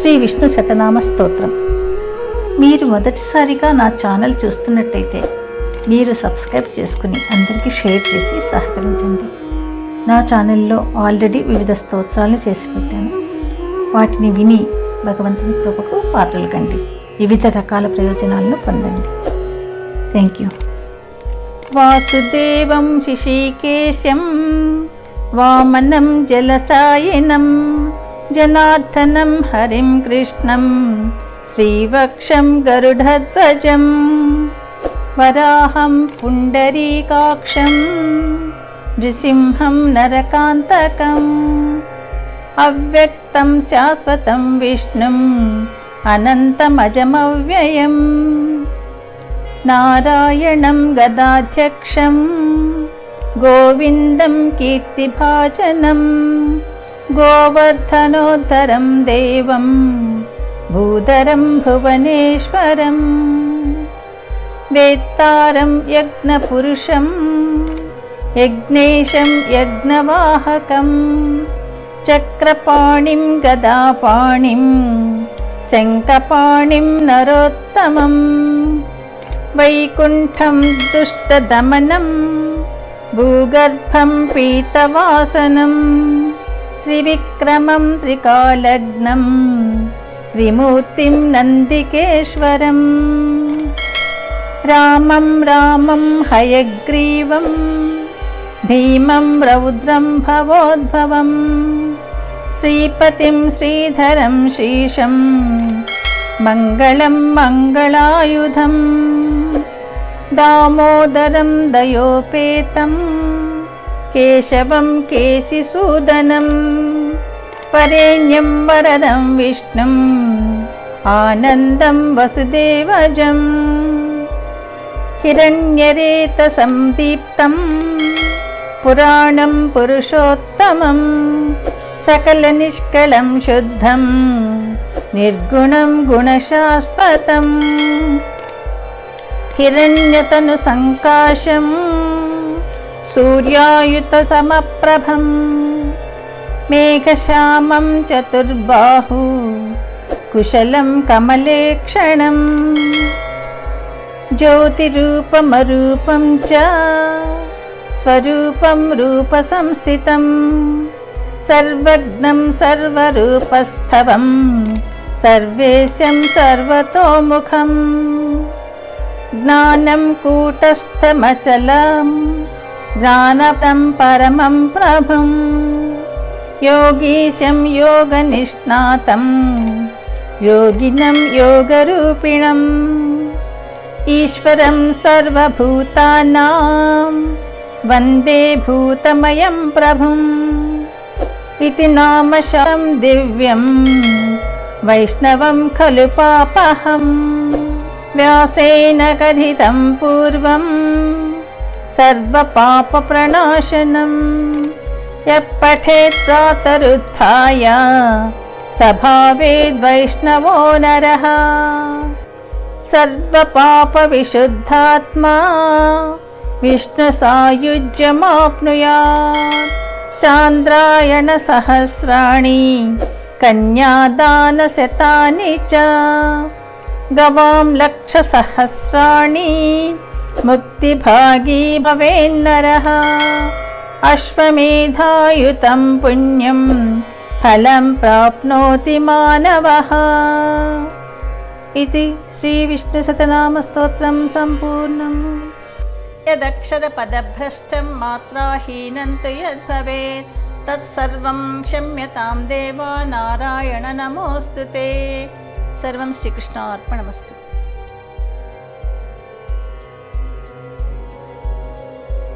శ్రీ విష్ణు శతనామ స్తోత్రం. మీరు మొదటిసారిగా నా ఛానల్ చూస్తున్నట్టయితే మీరు సబ్స్క్రైబ్ చేసుకుని అందరికీ షేర్ చేసి సహకరించండి. నా ఛానల్లో ఆల్రెడీ వివిధ స్తోత్రాలను చేసి పెట్టాను. వాటిని విని భగవంతుని కృపకు పాత్రలు కండి, వివిధ రకాల ప్రయోజనాలను పొందండి. Thank you. వాసుదేవం శిశికేశం వామనం జలసాయనం జనార్దనం హరిం కృష్ణం శ్రీవక్షం గరుడధ్వజం వరాహం పుండరీకాక్షం నృసింహం నరకాంతకం అవ్యక్తం శాశ్వతం విష్ణుం అనంతమజమవ్యయం నారాయణం గదాధ్యక్షం గోవిందం కీర్తిభాజనం గోవర్ధనోద్ధరం దేవం భూధరం భువనేశ్వరం వేత్తారం యజ్ఞపురుషం యజ్ఞేశం యజ్ఞవాహకం చక్రపాణిం గదాపాణిం శంఖపాణిం నరోత్తమం వైకుంఠం దుష్టదమనం భూగర్భం పీతవాసనం త్రివిక్రమం త్రికాలగ్నం త్రిమూర్తిం నందికేశ్వరం రామం రామం హయగ్రీవం భీమం రౌద్రం భవోద్భవం శ్రీపతిం శ్రీధరం శీషం మంగళం మంగళాయుధం దామోదరం దయోపేతం కేశవం కేశిసూదనం వరేణ్యం వరదం విష్ణుం ఆనందం వసుదేవజం హిరణ్యరేత సందీప్తం పురాణం పురుషోత్తమం సకల నిష్కళం శుద్ధం నిర్గుణం గుణశాశ్వతం హిరణ్యతను సంకాశం సూర్యాయుత సమప్రభం మేఘశ్యామం చతుర్బాహు కుశలం కమలేక్షణం జ్యోతిరూపమరూపం చ స్వరూపం రూపసంస్థితం సర్వజ్ఞం సర్వరూపస్థవం సర్వేశం సర్వతోముఖం జ్ఞానం కూటస్థమచలం జ్ఞానదం పరమం ప్రభం యోగీశం యోగనిష్ణాతం యోగినం యోగరూపిణం ఈశ్వరం సర్వభూతానాం వందే భూతమయం ప్రభుం ఇతి నామశం దివ్యం వైష్ణవం ఖలు పాపహం వ్యాసేన కథితం పూర్వం సర్వపాపప్రణాశనం యః పఠేత్ ప్రాతరుత్థాయ సభావేద్వైష్ణవో నరః సర్వపాపవిశుద్ధాత్మా విష్ణుసాయుజ్యమాప్నుయాత్ చాంద్రాయణ సహస్రాణి కన్యాదానశతాని చ గవాం లక్షసహస్రాణి ముక్తిభాగీ భవేన్నరః అశ్వమేధాయుతం పుణ్యం ఫలం ప్రాప్నోతి మానవః. ఇది శ్రీ విష్ణు శతనామ స్తోత్రం సంపూర్ణం. యదక్షరపదభ్రష్టం మాత్రాహీనం తు యద్భవేత్ తత్సర్వం క్షమ్యతాం దేవా నారాయణ నమోస్తుతే. సర్వం శ్రీకృష్ణార్పణమస్తు.